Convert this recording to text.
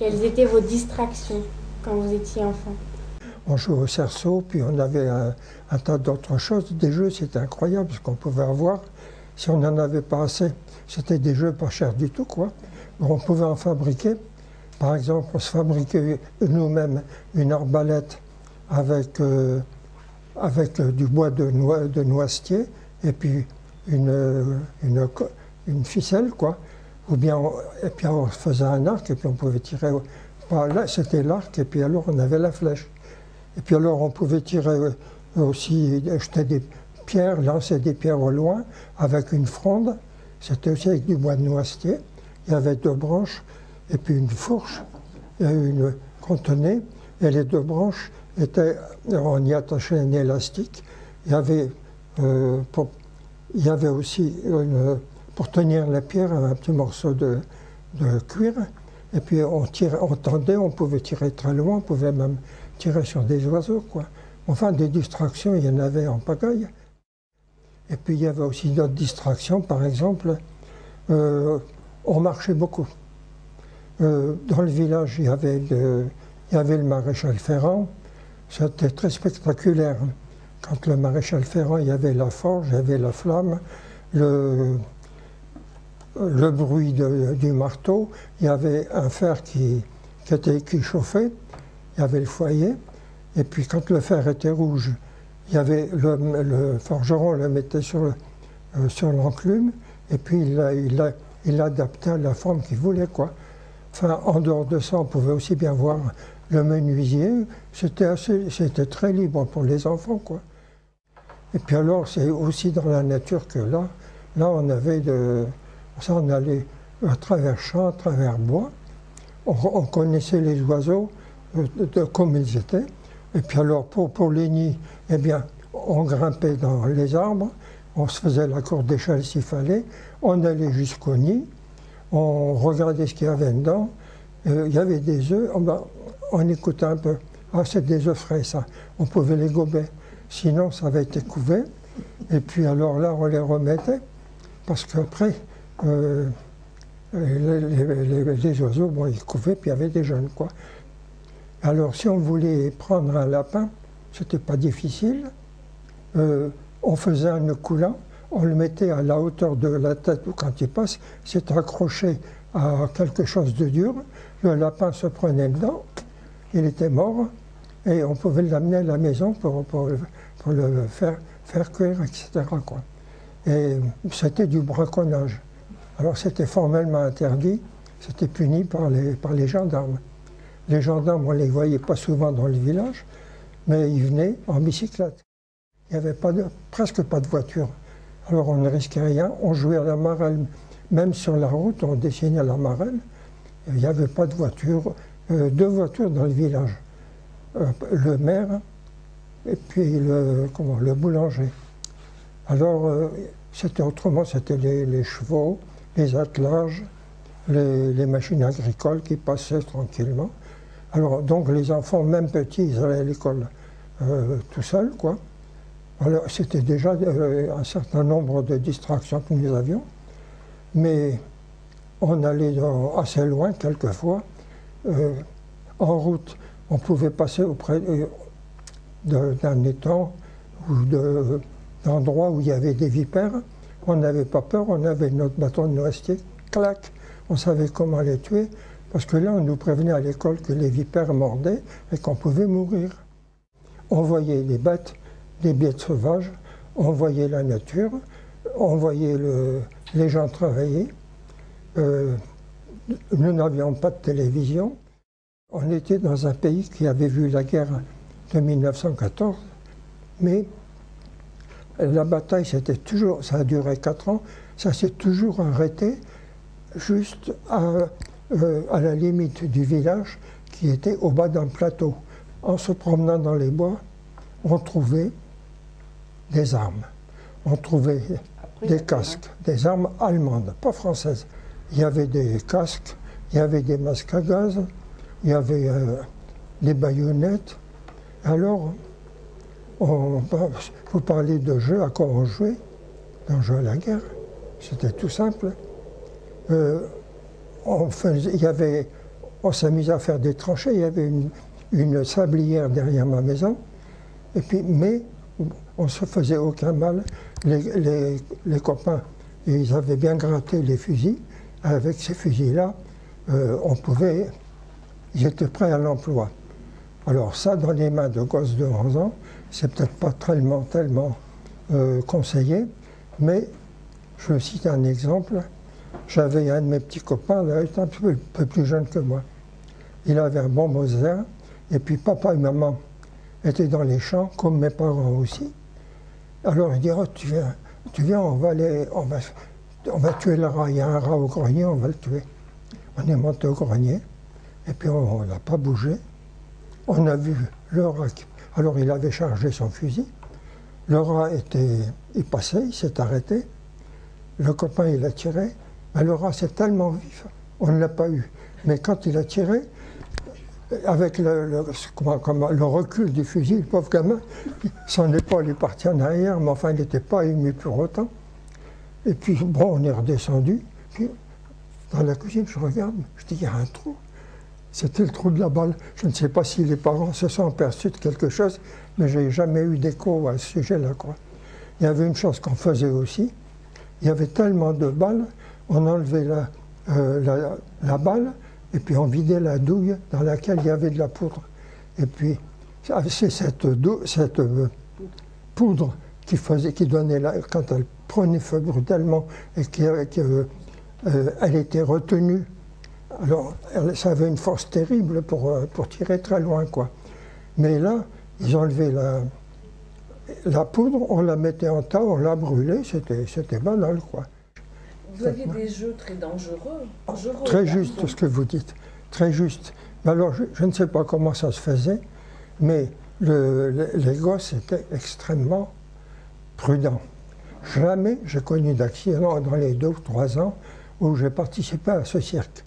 Quelles étaient vos distractions quand vous étiez enfant? On jouait au cerceau, puis on avait un tas d'autres choses. Des jeux, c'était incroyable ce qu'on pouvait avoir. Si on n'en avait pas assez, c'était des jeux pas chers du tout, quoi. On pouvait en fabriquer. Par exemple, on se fabriquait nous-mêmes une arbalète avec du bois de noisetier et puis une ficelle, quoi. Ou bien, et puis on faisait un arc et puis on pouvait tirer. Là, c'était l'arc et puis alors on avait la flèche. Et puis alors on pouvait tirer aussi, jeter des pierres, lancer des pierres au loin avec une fronde. C'était aussi avec du bois de noisetier. Il y avait 2 branches et puis une fourche qu'on tenait. Et les 2 branches on y attachait un élastique. Il y avait aussi, pour tenir la pierre, un petit morceau de cuir. Et puis on tendait, on pouvait tirer très loin, on pouvait même tirer sur des oiseaux, quoi. Enfin, des distractions, il y en avait en pagaille. Et puis il y avait aussi d'autres distractions, par exemple, on marchait beaucoup. Dans le village, il y avait le maréchal Ferrand. C'était très spectaculaire. Quand le maréchal Ferrand, il y avait la forge, il y avait la flamme, le bruit du marteau, il y avait un fer qui chauffait, il y avait le foyer, et puis quand le fer était rouge, il y avait le forgeron le mettait sur l'enclume, et puis il l'adaptait à la forme qu'il voulait, quoi. Enfin, en dehors de ça, on pouvait aussi bien voir le menuisier, c'était très libre pour les enfants, quoi. Et puis alors, c'est aussi dans la nature que là on avait on allait à travers champs, à travers bois. On connaissait les oiseaux comme ils étaient. Et puis alors, pour les nids, eh bien, on grimpait dans les arbres, on se faisait la courte d'échelle s'il fallait, on allait jusqu'au nid, on regardait ce qu'il y avait dedans. Il y avait des œufs, on écoutait un peu. Ah, c'est des œufs frais, ça. On pouvait les gober. Sinon, ça avait été couvé. Et puis alors là, on les remettait. Parce qu'après, les oiseaux, bon, ils couvaient, puis il y avait des jeunes, quoi. Alors, si on voulait prendre un lapin, c'était pas difficile. On faisait un nœud coulant, on le mettait à la hauteur de la tête ou quand il passe, c'est accroché à quelque chose de dur. Le lapin se prenait dedans, il était mort, et on pouvait l'amener à la maison pour le faire cuire, etc., quoi. Et c'était du braconnage. Alors c'était formellement interdit, c'était puni par les gendarmes. Les gendarmes, on ne les voyait pas souvent dans le village, mais ils venaient en bicyclette. Il n'y avait presque pas de voiture. Alors on ne risquait rien, on jouait à la marelle, même sur la route, on dessinait à la marelle. Il n'y avait pas de voiture, 2 voitures dans le village. Le maire et puis le boulanger. Alors c'était autrement, c'était les chevaux, les attelages, les machines agricoles qui passaient tranquillement. Alors donc les enfants, même petits, ils allaient à l'école tout seuls, quoi. Alors c'était déjà un certain nombre de distractions que nous avions, mais on allait assez loin quelquefois. En route, on pouvait passer auprès d'un étang ou d'endroits où il y avait des vipères. On n'avait pas peur, on avait notre bâton de noisetier, clac, on savait comment les tuer, parce que là, on nous prévenait à l'école que les vipères mordaient et qu'on pouvait mourir. On voyait des bêtes sauvages, on voyait la nature, on voyait les gens travailler. Nous n'avions pas de télévision. On était dans un pays qui avait vu la guerre de 1914, mais la bataille, ça a duré 4 ans, ça s'est toujours arrêté juste à la limite du village qui était au bas d'un plateau. En se promenant dans les bois, on trouvait des armes. On trouvait des casques, des armes allemandes, pas françaises. Il y avait des casques, il y avait des masques à gaz, il y avait des baïonnettes. Alors, vous parlez de jeux, à quoi on jouait? On jouait à la guerre. C'était tout simple. on s'amusait à faire des tranchées. Il y avait une sablière derrière ma maison. Et puis, mais on ne se faisait aucun mal. Les copains, ils avaient bien gratté les fusils. Avec ces fusils-là, ils étaient prêts à l'emploi. Alors ça, dans les mains de gosses de 11 ans, c'est peut-être pas tellement conseillé, mais je cite un exemple. J'avais un de mes petits copains, là, il était un peu plus jeune que moi. Il avait un bon Mauser, et puis papa et maman étaient dans les champs, comme mes parents aussi. Alors il dit, oh, tu viens, on va tuer le rat. Il y a un rat au grenier, on va le tuer. On est monté au grenier, et puis on n'a pas bougé. On a vu le rat. Alors il avait chargé son fusil. Le rat il passait, il s'est arrêté. Le copain, il a tiré. Mais le rat, c'est tellement vif, on ne l'a pas eu. Mais quand il a tiré, avec le recul du fusil, le pauvre gamin, son épaule est partie en arrière, mais enfin, il n'était pas ému pour autant. Et puis, bon, on est redescendu. Puis, dans la cuisine, je regarde, je dis, il y a un trou. C'était le trou de la balle. Je ne sais pas si les parents se sont aperçus de quelque chose, mais je n'ai jamais eu d'écho à ce sujet-là, quoi. Il y avait une chose qu'on faisait aussi. Il y avait tellement de balles, on enlevait la balle, et puis on vidait la douille dans laquelle il y avait de la poudre. Et puis, c'est cette poudre qui donnait, quand elle prenait feu brutalement, et qu'elle était retenue. Alors, ça avait une force terrible pour tirer très loin, quoi. Mais là, ils enlevaient la poudre, on la mettait en tas, on la brûlait, c'était banal, quoi. Vous aviez des jeux très dangereux. Très juste ce que vous dites, très juste. Mais alors, je ne sais pas comment ça se faisait, mais les gosses étaient extrêmement prudents. Jamais j'ai connu d'accident dans les 2 ou 3 ans où j'ai participé à ce cirque.